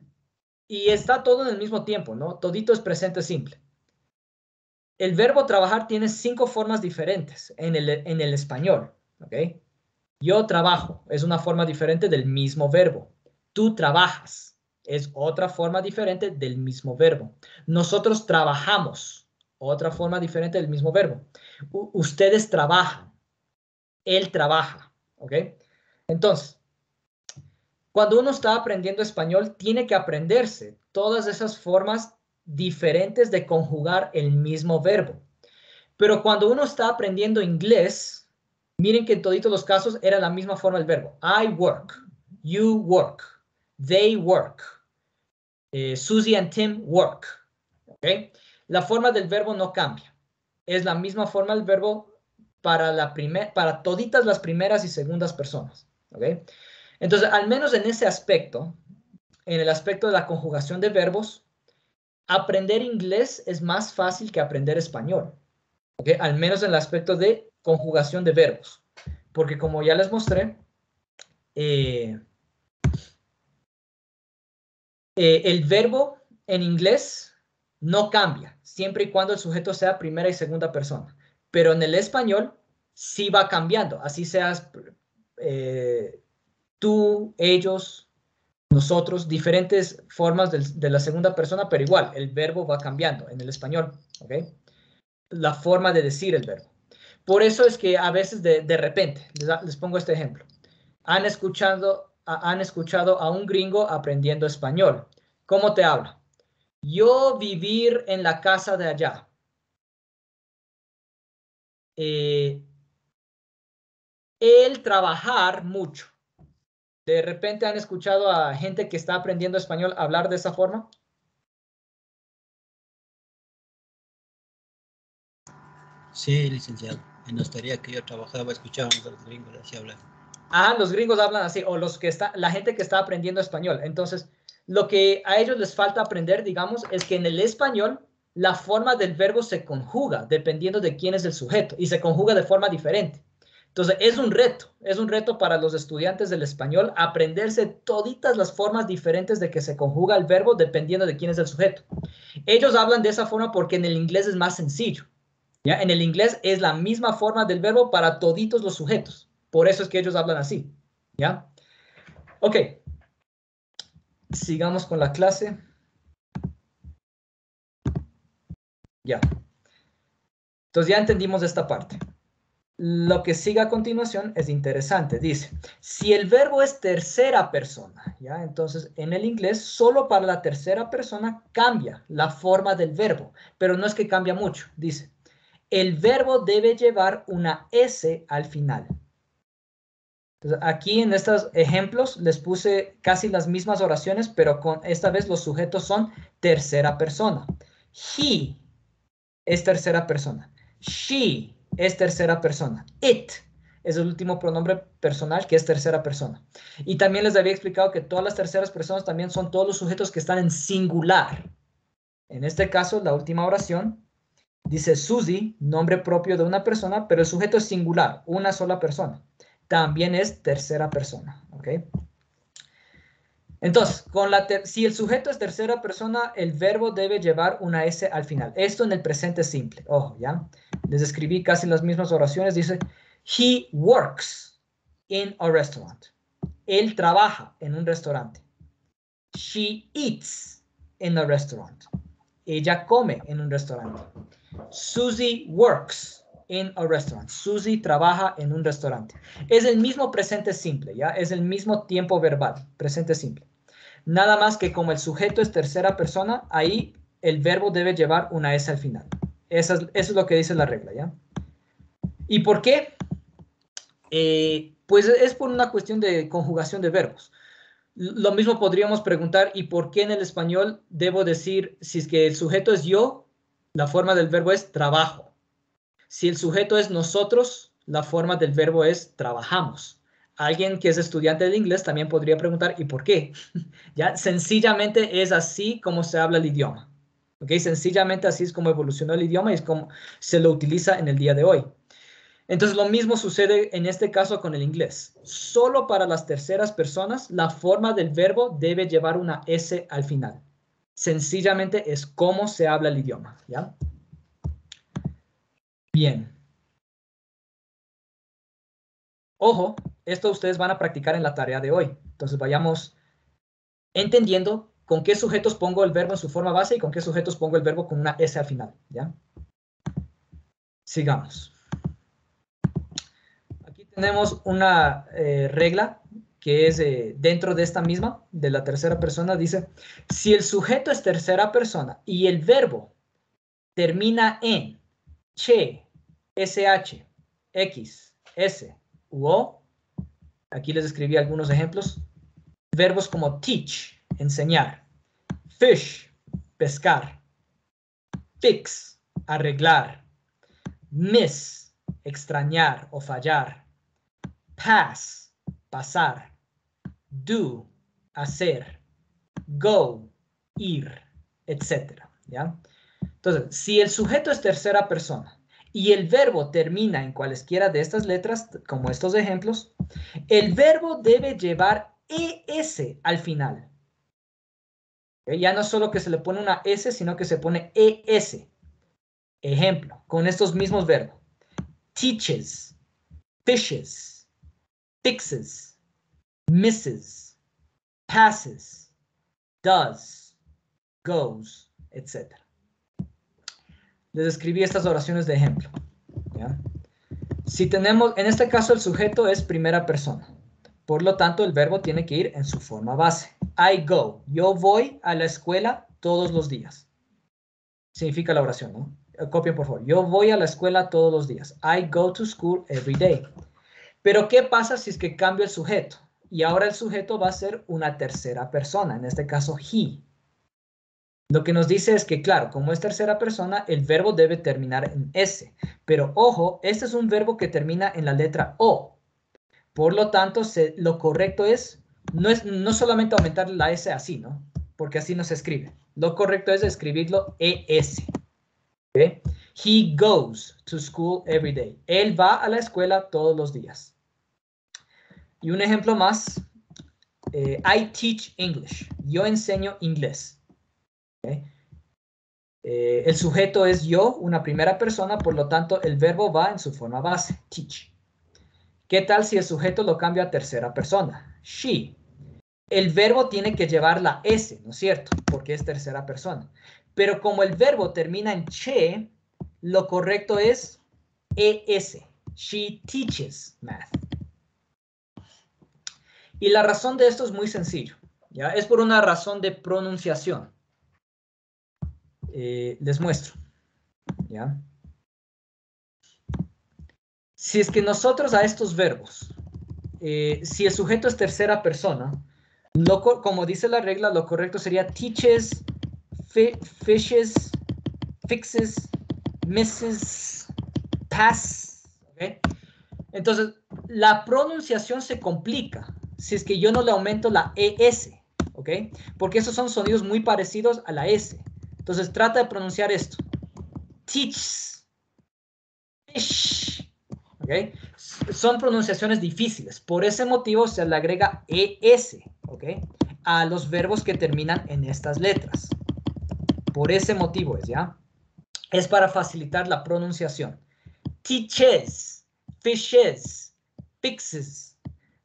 y está todo en el mismo tiempo, ¿no? Todito es presente simple. El verbo trabajar tiene 5 formas diferentes en el español, ¿ok? Yo trabajo es una forma diferente del mismo verbo. Tú trabajas es otra forma diferente del mismo verbo. Nosotros trabajamos, otra forma diferente del mismo verbo. Ustedes trabajan, él trabaja, ¿ok? Entonces, cuando uno está aprendiendo español, tiene que aprenderse todas esas formas diferentes de conjugar el mismo verbo. Pero cuando uno está aprendiendo inglés, miren que en todos los casos era la misma forma del verbo. I work, you work, they work, Susie and Tim work. ¿Okay? La forma del verbo no cambia. Es la misma forma del verbo para toditas las primeras y segundas personas. ¿Okay? Entonces, al menos en ese aspecto, en el aspecto de la conjugación de verbos, aprender inglés es más fácil que aprender español. ¿Okay? Al menos en el aspecto de conjugación de verbos. Porque como ya les mostré, el verbo en inglés no cambia, siempre y cuando el sujeto sea primera y segunda persona. Pero en el español sí va cambiando, así seas tú, ellos, nosotros, diferentes formas de la segunda persona, pero igual, el verbo va cambiando en el español, ¿ok? La forma de decir el verbo. Por eso es que a veces de repente, les pongo este ejemplo, han escuchado a un gringo aprendiendo español. ¿Cómo te habla? Yo vivir en la casa de allá. Él trabajar mucho. ¿De repente han escuchado a gente que está aprendiendo español hablar de esa forma? Sí, licenciado. En la tarea que yo trabajaba escuchábamos a los gringos así hablar. Ah, los gringos hablan así, o la gente que está aprendiendo español. Entonces, Lo que a ellos les falta aprender, digamos, es que en el español la forma del verbo se conjuga dependiendo de quién es el sujeto y se conjuga de forma diferente. Entonces, es un reto para los estudiantes del español aprenderse toditas las formas diferentes de que se conjuga el verbo dependiendo de quién es el sujeto. Ellos hablan de esa forma porque en el inglés es más sencillo. ¿Ya? En el inglés es la misma forma del verbo para toditos los sujetos. Por eso es que ellos hablan así. ¿Ya? Ok. Sigamos con la clase. Ya. Entonces ya entendimos esta parte. Lo que sigue a continuación es interesante. Dice, si el verbo es tercera persona, ¿ya? Entonces, en el inglés, solo para la tercera persona cambia la forma del verbo, pero no es que cambia mucho. Dice, el verbo debe llevar una S al final. Entonces, aquí en estos ejemplos les puse casi las mismas oraciones, pero esta vez los sujetos son tercera persona. He es tercera persona. She es tercera persona. It es el último pronombre personal que es tercera persona. Y también les había explicado que todas las terceras personas también son todos los sujetos que están en singular. En este caso, la última oración dice Susie, nombre propio de una persona, pero el sujeto es singular, una sola persona. También es tercera persona. ¿Ok? Entonces, si el sujeto es tercera persona, el verbo debe llevar una S al final. Esto en el presente simple. Ojo, ¿ya? Les escribí casi las mismas oraciones. Dice, he works in a restaurant. Él trabaja en un restaurante. She eats in a restaurant. Ella come en un restaurante. Susie works in a restaurant. Susie trabaja en un restaurante. Es el mismo presente simple, ¿ya? Es el mismo tiempo verbal, presente simple. Nada más que como el sujeto es tercera persona, ahí el verbo debe llevar una S al final. Eso es lo que dice la regla, ¿ya? ¿Y por qué? Pues es por una cuestión de conjugación de verbos. Lo mismo podríamos preguntar, ¿y por qué en el español debo decir, si es que el sujeto es yo, la forma del verbo es trabajo? Si el sujeto es nosotros, la forma del verbo es trabajamos. Alguien que es estudiante de inglés también podría preguntar, ¿y por qué? ¿Ya? Sencillamente es así como se habla el idioma. ¿Ok? Sencillamente así es como evolucionó el idioma y es como se lo utiliza en el día de hoy. Entonces, lo mismo sucede en este caso con el inglés. Solo para las terceras personas, la forma del verbo debe llevar una S al final. Sencillamente es como se habla el idioma. ¿Ya? Bien. Ojo, esto ustedes van a practicar en la tarea de hoy. Entonces vayamos entendiendo con qué sujetos pongo el verbo en su forma base y con qué sujetos pongo el verbo con una S al final. ¿Ya? Sigamos. Aquí tenemos una regla que es dentro de esta misma, de la tercera persona. Dice, si el sujeto es tercera persona y el verbo termina en che, sh, x, s, o, aquí les escribí algunos ejemplos. Verbos como teach, enseñar. Fish, pescar. Fix, arreglar. Miss, extrañar o fallar. Pass, pasar. Do, hacer. Go, ir, etc. ¿Ya? Entonces, si el sujeto es tercera persona y el verbo termina en cualesquiera de estas letras, como estos ejemplos, el verbo debe llevar ES al final. Ya no solo que se le pone una S, sino que se pone ES. Ejemplo, con estos mismos verbos. Teaches, fishes, fixes, misses, passes, does, goes, etc. Les escribí estas oraciones de ejemplo. ¿Ya? Si tenemos, en este caso el sujeto es primera persona. Por lo tanto, el verbo tiene que ir en su forma base. I go. Yo voy a la escuela todos los días. Significa la oración, ¿no? Copien, por favor. Yo voy a la escuela todos los días. I go to school every day. Pero, ¿qué pasa si es que cambio el sujeto? Y ahora el sujeto va a ser una tercera persona. En este caso, he. Lo que nos dice es que, claro, como es tercera persona, el verbo debe terminar en S. Pero, ojo, este es un verbo que termina en la letra O. Por lo tanto, lo correcto es no solamente aumentar la S así, ¿no? porque así no se escribe. Lo correcto es escribirlo ES. ¿Okay? He goes to school every day. Él va a la escuela todos los días. Y un ejemplo más. I teach English. Yo enseño inglés. ¿Okay? El sujeto es yo, una primera persona, por lo tanto el verbo va en su forma base, teach. ¿Qué tal si el sujeto lo cambio a tercera persona? She. El verbo tiene que llevar la S, ¿no es cierto? Porque es tercera persona. Pero como el verbo termina en che, lo correcto es ES. She teaches math. Y la razón de esto es muy sencillo, ¿ya? Es por una razón de pronunciación. Les muestro, ¿ya? Si es que nosotros a estos verbos, si el sujeto es tercera persona, como dice la regla, lo correcto sería teaches, fishes, fixes, misses, pass. ¿Okay? Entonces, la pronunciación se complica si es que yo no le aumento la ES, ¿ok? Porque esos son sonidos muy parecidos a la S. Entonces, trata de pronunciar esto. Teach, fish, ¿ok? Son pronunciaciones difíciles. Por ese motivo se le agrega ES, ¿ok? A los verbos que terminan en estas letras. Por ese motivo es, ¿ya? Es para facilitar la pronunciación. Teaches, fishes, fixes,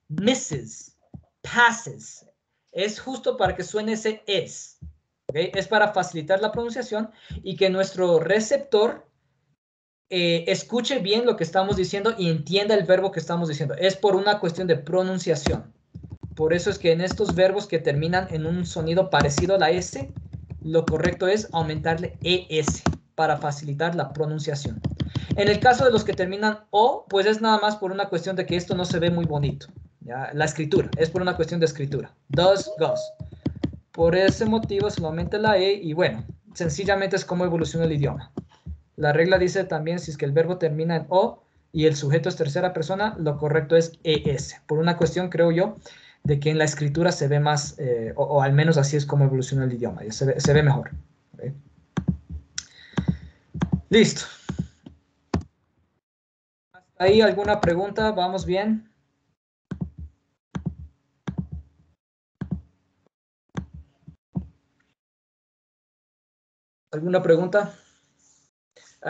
misses, passes. Es justo para que suene ese es. ¿Okay? Es para facilitar la pronunciación y que nuestro receptor escuche bien lo que estamos diciendo y entienda el verbo que estamos diciendo. Es por una cuestión de pronunciación. Por eso es que en estos verbos que terminan en un sonido parecido a la S, lo correcto es aumentarle ES para facilitar la pronunciación. En el caso de los que terminan O, pues es nada más por una cuestión de que esto no se ve muy bonito. ¿Ya? La escritura, es por una cuestión de escritura. Does, goes. Por ese motivo se aumenta la E y bueno, sencillamente es como evoluciona el idioma. La regla dice también si es que el verbo termina en O y el sujeto es tercera persona, lo correcto es ES. Por una cuestión, creo yo, de que en la escritura se ve más, o al menos así es como evoluciona el idioma, se ve mejor. ¿Okay? Listo. ¿Hasta ahí alguna pregunta? ¿Vamos bien? ¿Alguna pregunta?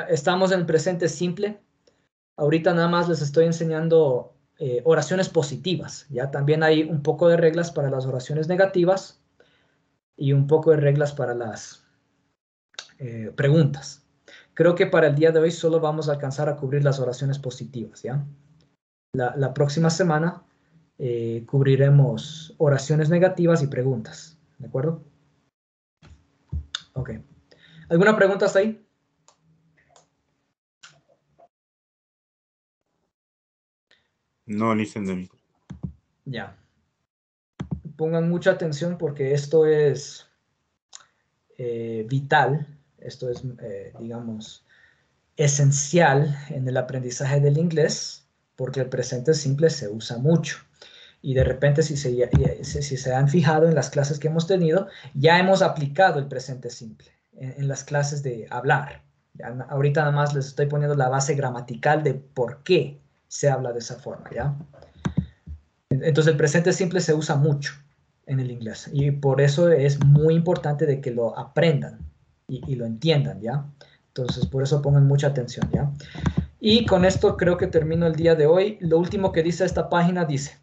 Estamos en el presente simple. Ahorita nada más les estoy enseñando oraciones positivas. Ya también hay un poco de reglas para las oraciones negativas y un poco de reglas para las preguntas. Creo que para el día de hoy solo vamos a alcanzar a cubrir las oraciones positivas, ¿ya? La próxima semana cubriremos oraciones negativas y preguntas, ¿de acuerdo? Ok. ¿Alguna pregunta hasta ahí? No, listen de mí. Ya. Pongan mucha atención porque esto es vital, esto es, digamos, esencial en el aprendizaje del inglés porque el presente simple se usa mucho. Y de repente, si se han fijado en las clases que hemos tenido, ya hemos aplicado el presente simple en las clases de hablar. Ya, ahorita nada más les estoy poniendo la base gramatical de por qué se habla de esa forma, ¿ya? Entonces, el presente simple se usa mucho en el inglés y por eso es muy importante de que lo aprendan y lo entiendan, ¿ya? Entonces, por eso pongan mucha atención, ¿ya? Y con esto creo que termino el día de hoy. Lo último que dice esta página dice,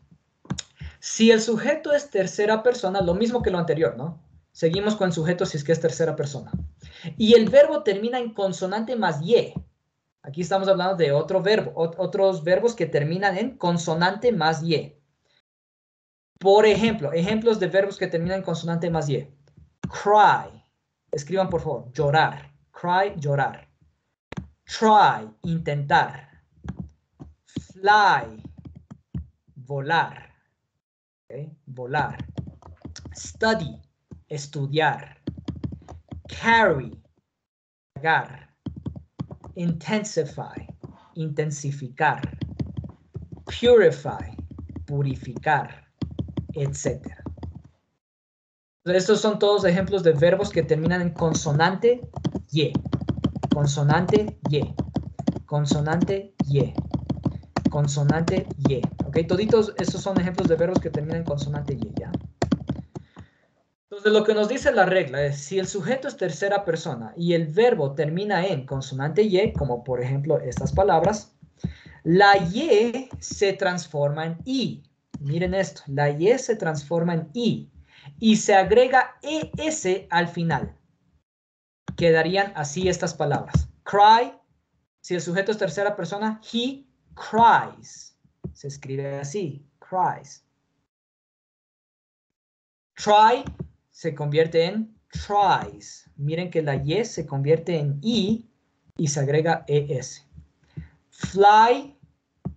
si el sujeto es tercera persona, lo mismo que lo anterior, ¿no? Seguimos con el sujeto si es que es tercera persona. Y el verbo termina en consonante más Y. Aquí estamos hablando de otro verbo, otros verbos que terminan en consonante más Y. Por ejemplo, ejemplos de verbos que terminan en consonante más Y. Cry. Escriban, por favor, llorar. Cry, llorar. Try, intentar. Fly, volar. ¿Okay? Volar. Study, estudiar. Carry, cargar. Intensify, intensificar. Purify, purificar, etc. Estos son todos ejemplos de verbos que terminan en consonante Y. Consonante Y. Consonante Y. Consonante Y. ¿Ok? Toditos estos son ejemplos de verbos que terminan en consonante Y, ¿ya? Entonces, lo que nos dice la regla es, si el sujeto es tercera persona y el verbo termina en consonante Y, como por ejemplo estas palabras, la Y se transforma en I. Miren esto, la Y se transforma en I y se agrega ES al final. Quedarían así estas palabras. Cry, si el sujeto es tercera persona, he cries. Se escribe así, cries. Try se convierte en tries. Miren que la Y se convierte en I y se agrega ES. Fly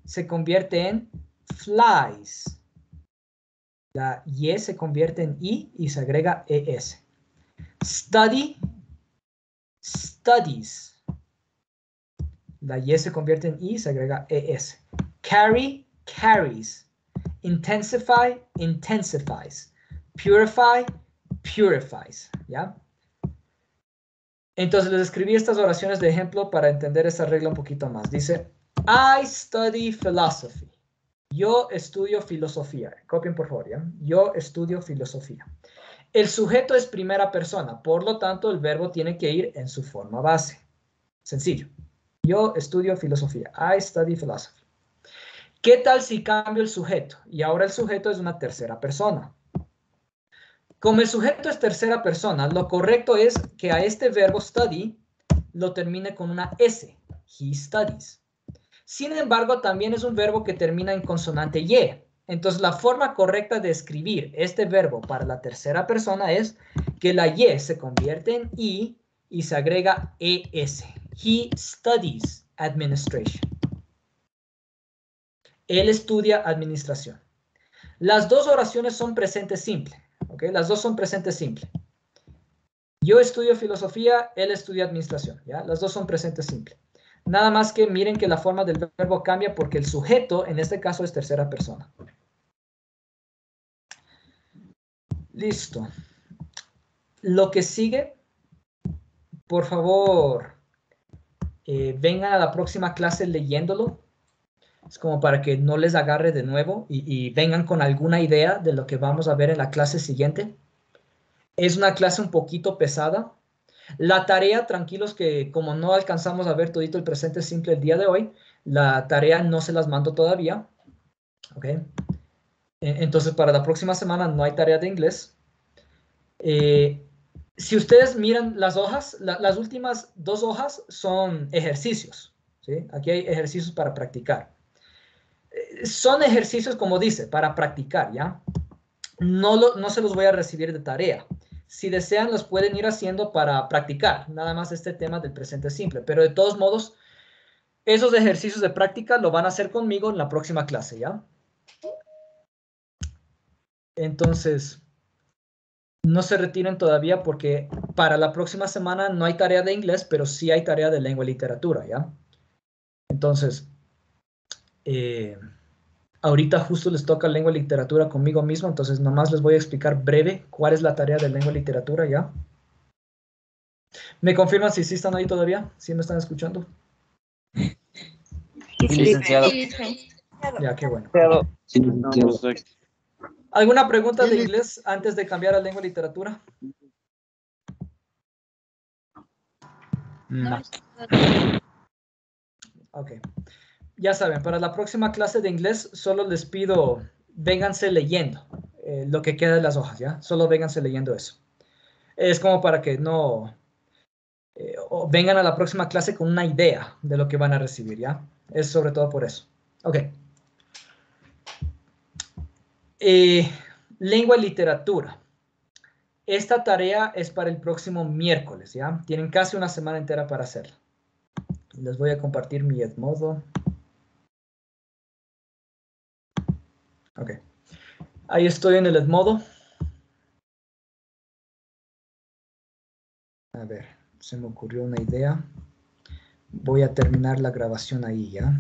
se convierte en flies. La Y se convierte en I y se agrega ES. Study, studies. La Y se convierte en I y se agrega ES. Carry, carries. Intensify, intensifies. Purify, purifies. ¿Ya? Entonces les escribí estas oraciones de ejemplo para entender esta regla un poquito más. Dice, I study philosophy. Yo estudio filosofía. Copien por favor, ¿ya? Yo estudio filosofía. El sujeto es primera persona, por lo tanto el verbo tiene que ir en su forma base. Sencillo. Yo estudio filosofía. I study philosophy. ¿Qué tal si cambio el sujeto? Y ahora el sujeto es una tercera persona. Como el sujeto es tercera persona, lo correcto es que a este verbo study lo termine con una S. He studies. Sin embargo, también es un verbo que termina en consonante Y. Entonces, la forma correcta de escribir este verbo para la tercera persona es que la Y se convierte en I y se agrega ES. He studies administration. Él estudia administración. Las dos oraciones son presente simple. ¿Ok? Las dos son presente simple. Yo estudio filosofía, él estudia administración. ¿Ya? Las dos son presente simple. Nada más que miren que la forma del verbo cambia porque el sujeto, en este caso, es tercera persona. Listo. Lo que sigue, por favor, vengan a la próxima clase leyéndolo. Es como para que no les agarre de nuevo y vengan con alguna idea de lo que vamos a ver en la clase siguiente. Es una clase un poquito pesada. La tarea, tranquilos que como no alcanzamos a ver todito el presente simple el día de hoy, la tarea no se las mando todavía. ¿Ok? Entonces, para la próxima semana no hay tarea de inglés. Si ustedes miran las hojas, las últimas 2 hojas son ejercicios. ¿Sí? Aquí hay ejercicios para practicar. Son ejercicios, como dice, para practicar, ¿ya? No se los voy a recibir de tarea. Si desean, los pueden ir haciendo para practicar, nada más este tema del presente simple. Pero de todos modos, esos ejercicios de práctica lo van a hacer conmigo en la próxima clase, ¿ya? Entonces, no se retiren todavía porque para la próxima semana no hay tarea de inglés, pero sí hay tarea de lengua y literatura, ¿ya? Entonces, ahorita justo les toca lengua y literatura conmigo mismo, entonces nomás les voy a explicar breve cuál es la tarea de lengua y literatura, ¿ya? ¿Me confirman si sí están ahí todavía? ¿Sí me están escuchando? Sí, licenciado. Ya, qué bueno. Sí, licenciado. ¿Alguna pregunta de inglés antes de cambiar a lengua y literatura? No. Ok. Ya saben, para la próxima clase de inglés solo les pido, vénganse leyendo lo que queda de las hojas, ¿ya? Solo vénganse leyendo eso. Es como para que no o vengan a la próxima clase con una idea de lo que van a recibir, ¿ya? Es sobre todo por eso. Ok. Lengua y literatura. Esta tarea es para el próximo miércoles, ¿ya? Tienen casi una semana entera para hacerla. Les voy a compartir mi Edmodo. Ok. Ahí estoy en el Edmodo. A ver, se me ocurrió una idea. Voy a terminar la grabación ahí, ¿ya?